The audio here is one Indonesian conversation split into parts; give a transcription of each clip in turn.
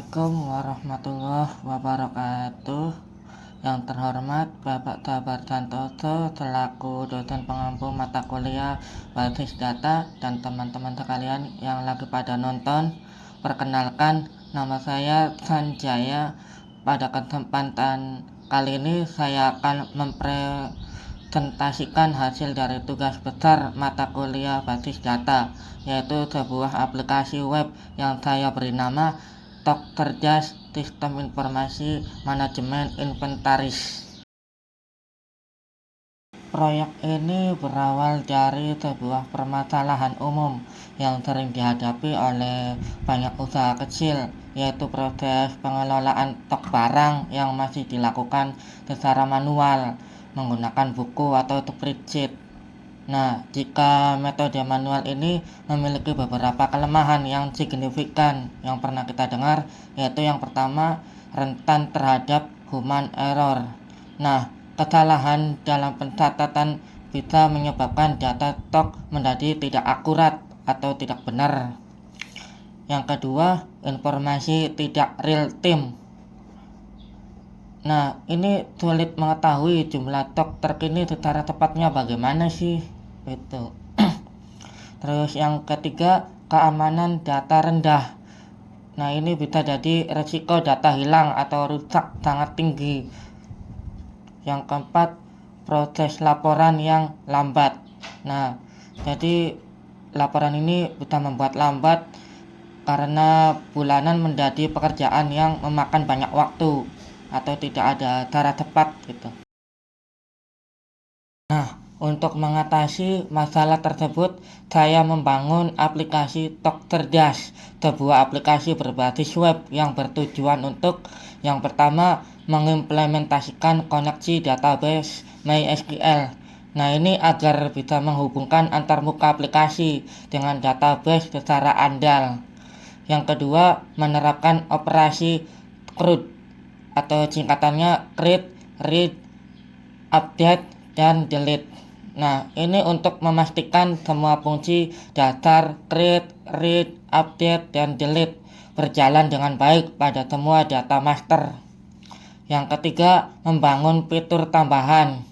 Assalamualaikum warahmatullahi wabarakatuh. Yang terhormat Bapak Dabar Santoso selaku dosen pengampu mata kuliah basis data dan teman-teman sekalian yang lagi pada nonton. Perkenalkan, nama saya Sanjaya. Pada kesempatan kali ini saya akan mempresentasikan hasil dari tugas besar mata kuliah basis data, yaitu sebuah aplikasi web yang saya beri nama Cerdas Sistem Informasi Manajemen Inventaris. Proyek ini berawal dari sebuah permasalahan umum yang sering dihadapi oleh banyak usaha kecil, yaitu proses pengelolaan stok barang yang masih dilakukan secara manual menggunakan buku atau spreadsheet. Nah, jika metode manual ini memiliki beberapa kelemahan yang signifikan yang pernah kita dengar, yaitu yang pertama, rentan terhadap human error. Nah, kesalahan dalam pencatatan bisa menyebabkan data stok menjadi tidak akurat atau tidak benar. Yang kedua, informasi tidak real time. Nah, ini sulit mengetahui jumlah stok terkini secara tepatnya bagaimana sih itu. Terus yang ketiga, keamanan data rendah. Nah, ini bisa jadi resiko data hilang atau rusak sangat tinggi. Yang keempat, proses laporan yang lambat. Nah, jadi laporan ini bisa membuat lambat karena bulanan menjadi pekerjaan yang memakan banyak waktu atau tidak ada cara cepat gitu. Nah, untuk mengatasi masalah tersebut, saya membangun aplikasi Cerdas, sebuah aplikasi berbasis web yang bertujuan untuk yang pertama mengimplementasikan koneksi database MySQL. Nah, ini agar bisa menghubungkan antarmuka aplikasi dengan database secara andal. Yang kedua, menerapkan operasi CRUD atau singkatannya create, read, update, dan delete. Nah, ini untuk memastikan semua fungsi dasar create, read, update, dan delete berjalan dengan baik pada semua data master. Yang ketiga, membangun fitur tambahan.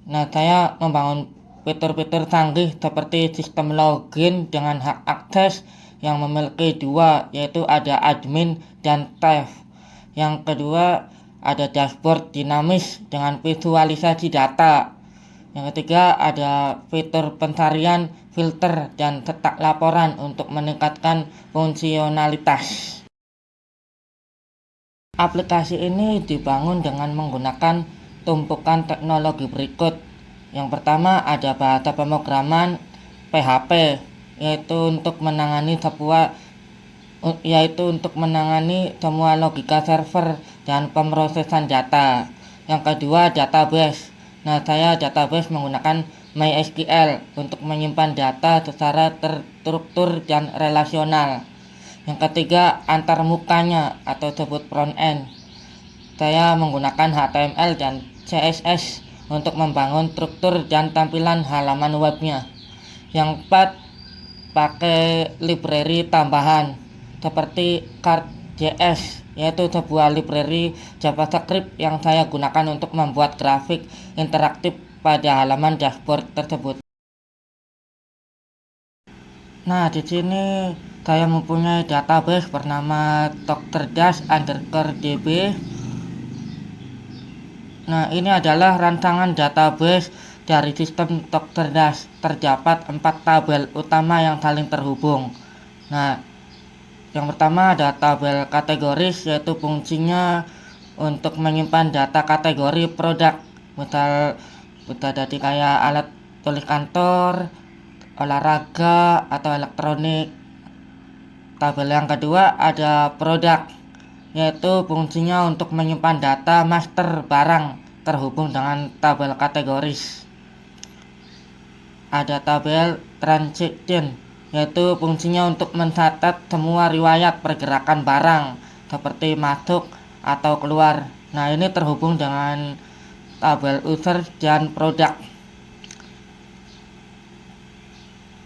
Nah, saya membangun fitur-fitur canggih seperti sistem login dengan hak akses yang memiliki dua, yaitu ada admin dan staff. Yang kedua, ada dashboard dinamis dengan visualisasi data. Yang ketiga, ada fitur pencarian, filter, dan cetak laporan untuk meningkatkan fungsionalitas. Aplikasi ini dibangun dengan menggunakan tumpukan teknologi berikut. Yang pertama, ada bahasa pemrograman PHP, yaitu untuk menangani semua logika server dan pemrosesan data. Yang kedua, database. Nah, saya database menggunakan MySQL untuk menyimpan data secara terstruktur dan relasional. Yang ketiga, antarmukanya atau disebut front end. Saya menggunakan HTML dan CSS untuk membangun struktur dan tampilan halaman webnya. Yang keempat, pakai library tambahan seperti Card.js, yaitu sebuah library JavaScript yang saya gunakan untuk membuat grafik interaktif pada halaman dashboard tersebut. Nah, di sini saya mempunyai database bernama Cerdas_DB. Nah, ini adalah rancangan database dari sistem Cerdas. Terdapat 4 tabel utama yang saling terhubung. Nah, yang pertama ada tabel kategoris, yaitu fungsinya untuk menyimpan data kategori produk. Misal bisa jadi kayak alat tulis kantor, olahraga, atau elektronik. Tabel yang kedua ada produk, yaitu fungsinya untuk menyimpan data master barang terhubung dengan tabel kategoris. Ada tabel transaction, yaitu fungsinya untuk mencatat semua riwayat pergerakan barang seperti masuk atau keluar. Nah, ini terhubung dengan tabel user dan produk.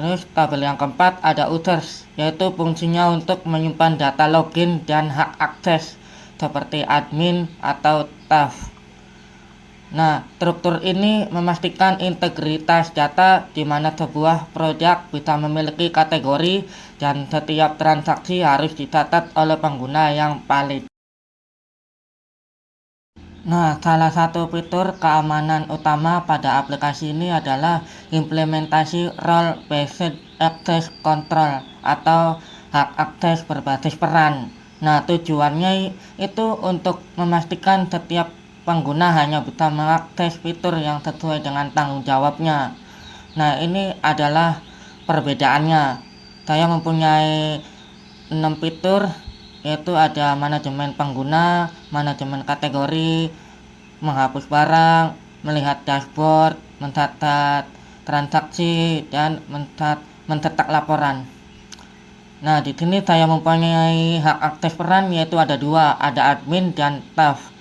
Terus tabel yang keempat ada users, yaitu fungsinya untuk menyimpan data login dan hak akses seperti admin atau staff. Nah, struktur ini memastikan integritas data di mana sebuah produk bisa memiliki kategori dan setiap transaksi harus dicatat oleh pengguna yang valid. Nah, salah satu fitur keamanan utama pada aplikasi ini adalah implementasi Role Based Access Control atau hak akses berbasis peran. Nah, tujuannya itu untuk memastikan setiap pengguna hanya bisa mengakses fitur yang sesuai dengan tanggung jawabnya. Nah, ini adalah perbedaannya. Saya mempunyai 6 fitur, yaitu ada manajemen pengguna, manajemen kategori, menghapus barang, melihat dashboard, mencatat transaksi, dan mencetak laporan. Nah, di sini saya mempunyai hak akses peran, yaitu ada dua, ada admin dan staff.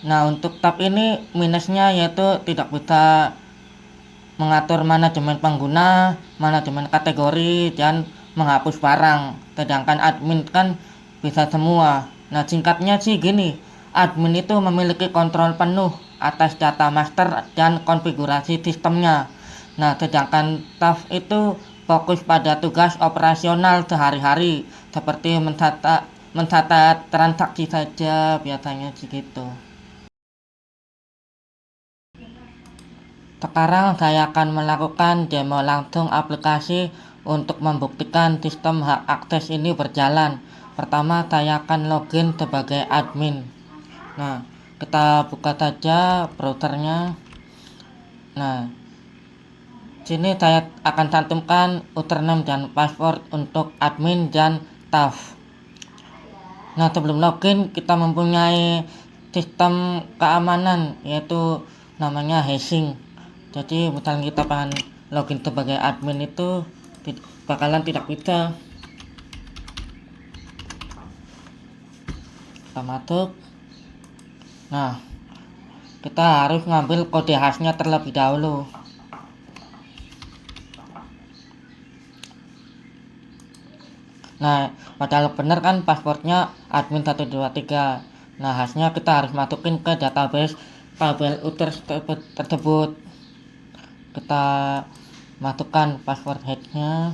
Nah, untuk tab ini minusnya yaitu tidak bisa mengatur manajemen pengguna, manajemen kategori, dan menghapus barang. Sedangkan admin kan bisa semua. Nah, singkatnya sih gini, admin itu memiliki kontrol penuh atas data master dan konfigurasi sistemnya. Nah, sedangkan staff itu fokus pada tugas operasional sehari-hari seperti mencatat transaksi saja biasanya segitu. Sekarang saya akan melakukan demo langsung aplikasi untuk membuktikan sistem hak akses ini berjalan. Pertama, saya akan login sebagai admin. Nah, kita buka saja browsernya. Nah, sini saya akan cantumkan username dan password untuk admin dan staff. Nah, sebelum login kita mempunyai sistem keamanan yaitu namanya hashing. Jadi misalnya kita pengen login sebagai admin itu bakalan tidak bisa. Kita masuk. Nah, kita harus ngambil kode hashnya terlebih dahulu. Nah, padahal benar kan passwordnya admin 123. Nah, hashnya kita harus masukin ke database tabel users tersebut. Kita masukkan password hashnya.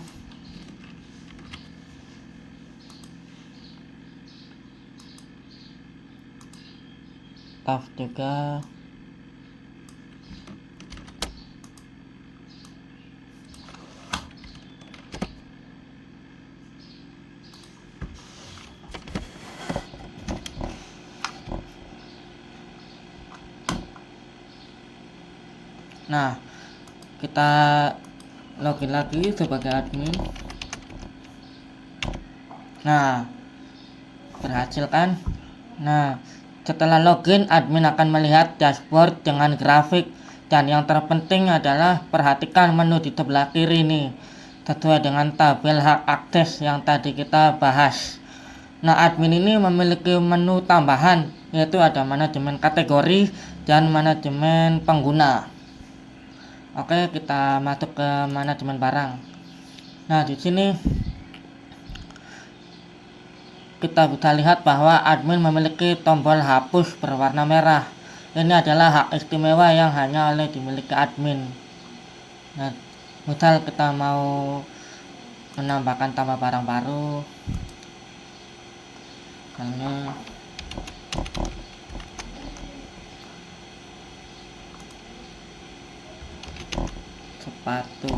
Staff juga. Nah, kita login lagi sebagai admin. Nah, berhasil kan? Nah, setelah login, admin akan melihat dashboard dengan grafik, dan yang terpenting adalah perhatikan menu di sebelah kiri nih, sesuai dengan tabel hak akses yang tadi kita bahas. Nah, admin ini memiliki menu tambahan, yaitu ada manajemen kategori dan manajemen pengguna. Oke, kita masuk ke manajemen barang. Nah, di sini kita bisa lihat bahwa admin memiliki tombol hapus berwarna merah. Ini adalah hak istimewa yang hanya oleh dimiliki admin. Nah, misal kita mau menambahkan tambah barang baru, misalnya sepatu.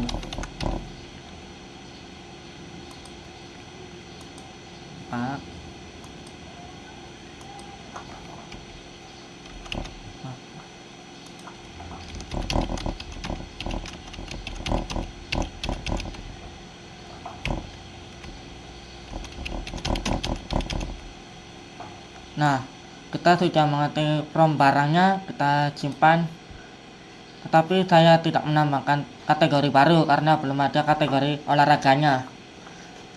Pak. Nah, kita sudah mengerti from barangnya, kita simpan. Tetapi saya tidak menambahkan kategori baru karena belum ada kategori olahraganya.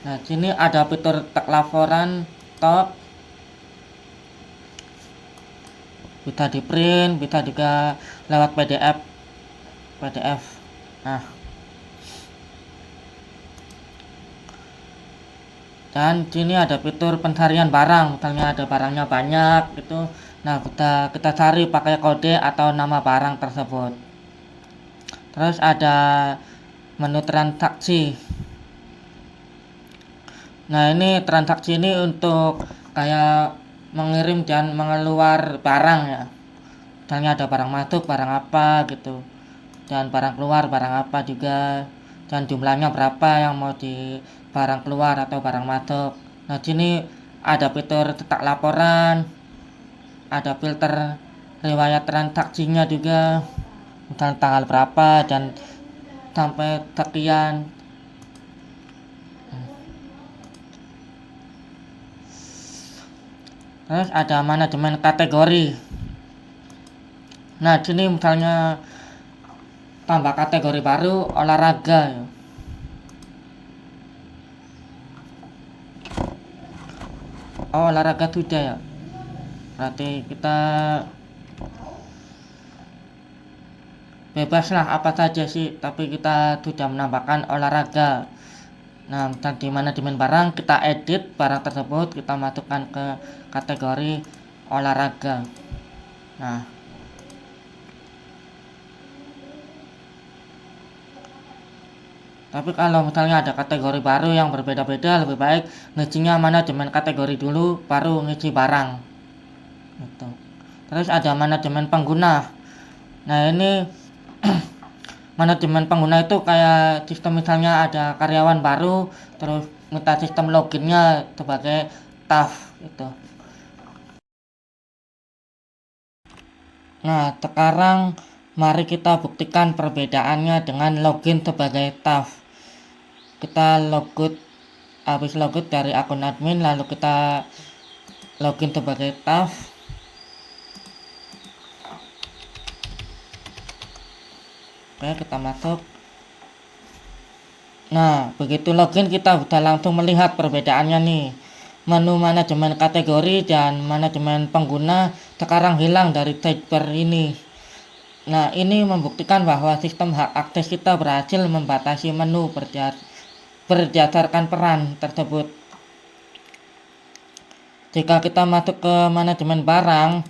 Nah, sini ada fitur tag laporan top, bisa di print, bisa juga lewat PDF. Nah, Dan sini ada fitur pencarian barang, misalnya ada barangnya banyak gitu. Nah, kita cari pakai kode atau nama barang tersebut. Terus ada menu transaksi. Nah, ini transaksi ini untuk kayak mengirim dan mengeluar barang ya. Misalnya ada barang masuk, barang apa gitu. Dan barang keluar, barang apa juga. Dan jumlahnya berapa yang mau di barang keluar atau barang masuk. Nah, sini ada fitur cetak laporan, ada filter riwayat transaksinya juga. Misalnya tanggal berapa dan sampai sekian. Terus ada manajemen kategori. Nah, sini misalnya tambah kategori baru olahraga ya. Oh, olahraga sudah ya. Berarti kita bebas lah apa saja sih, tapi kita sudah menambahkan olahraga. Nah, misal di manajemen barang kita edit barang tersebut, kita masukkan ke kategori olahraga. Nah, tapi kalau misalnya ada kategori baru yang berbeda-beda, lebih baik ngisinya manajemen kategori dulu, baru ngisi barang. Gitu. Terus ada manajemen pengguna. Nah, ini manajemen pengguna itu kayak sistem misalnya ada karyawan baru, terus minta sistem loginnya sebagai staff gitu. Nah, sekarang mari kita buktikan perbedaannya dengan login sebagai staff. Kita habis logout dari akun admin, lalu kita login sebagai staff. Oke, kita masuk. Nah, begitu login kita sudah langsung melihat perbedaannya nih. Menu manajemen kategori dan manajemen pengguna sekarang hilang dari sidebar ini. Nah, ini membuktikan bahwa sistem hak akses kita berhasil membatasi menu berdasarkan peran tersebut. Jika kita masuk ke manajemen barang,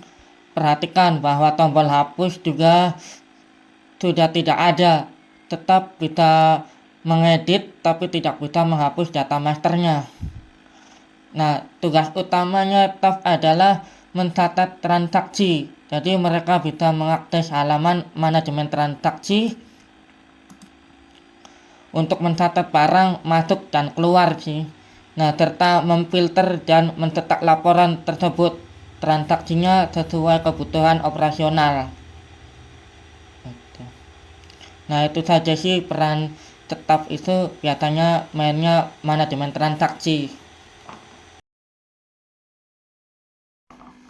perhatikan bahwa tombol hapus juga sudah tidak ada. Tetap bisa mengedit tapi tidak bisa menghapus data masternya. Nah, tugas utamanya staff adalah mencatat transaksi. Jadi mereka bisa mengakses halaman manajemen transaksi untuk mencatat barang masuk dan keluar sih. Nah, serta memfilter dan mencetak laporan tersebut transaksinya sesuai kebutuhan operasional. Nah, itu saja sih peran staff itu biasanya mainnya manajemen transaksi.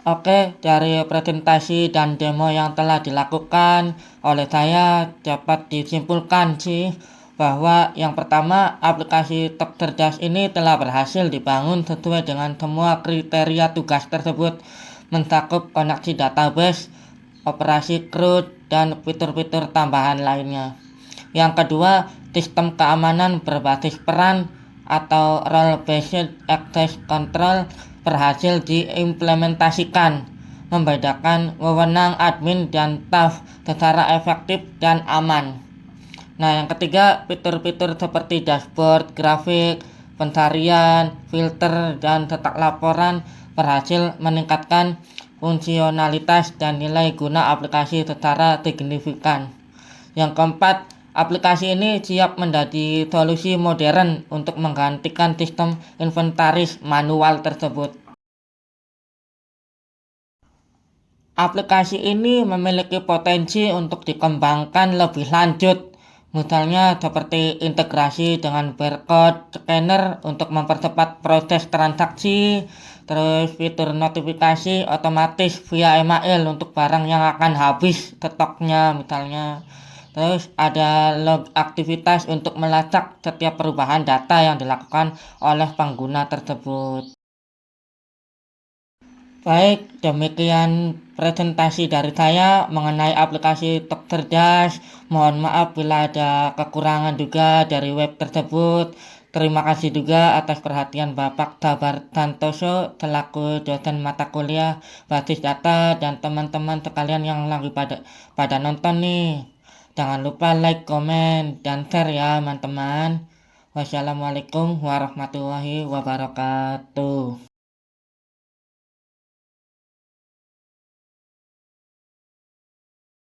Oke, dari presentasi dan demo yang telah dilakukan oleh saya dapat disimpulkan sih bahwa yang pertama aplikasi Cerdas ini telah berhasil dibangun sesuai dengan semua kriteria tugas tersebut, mencakup koneksi database, operasi CRUD, dan fitur-fitur tambahan lainnya. Yang kedua, sistem keamanan berbasis peran atau role-based access control berhasil diimplementasikan, membedakan wewenang admin dan staff secara efektif dan aman. Nah, yang ketiga, fitur-fitur seperti dashboard, grafik, pencarian, filter, dan cetak laporan berhasil meningkatkan fungsionalitas dan nilai guna aplikasi secara signifikan. Yang keempat, aplikasi ini siap menjadi solusi modern untuk menggantikan sistem inventaris manual tersebut. Aplikasi ini memiliki potensi untuk dikembangkan lebih lanjut, misalnya seperti integrasi dengan barcode scanner untuk mempercepat proses transaksi, terus fitur notifikasi otomatis via email untuk barang yang akan habis stoknya misalnya. Terus ada log aktivitas untuk melacak setiap perubahan data yang dilakukan oleh pengguna tersebut. Baik, demikian presentasi dari saya mengenai aplikasi Cerdas. Mohon maaf bila ada kekurangan juga dari web tersebut. Terima kasih juga atas perhatian Bapak Dabar Tantoso selaku dosen mata kuliah basis data dan teman-teman sekalian yang lagi pada nonton nih. Jangan lupa like, komen, dan share ya teman-teman. Wassalamualaikum warahmatullahi wabarakatuh.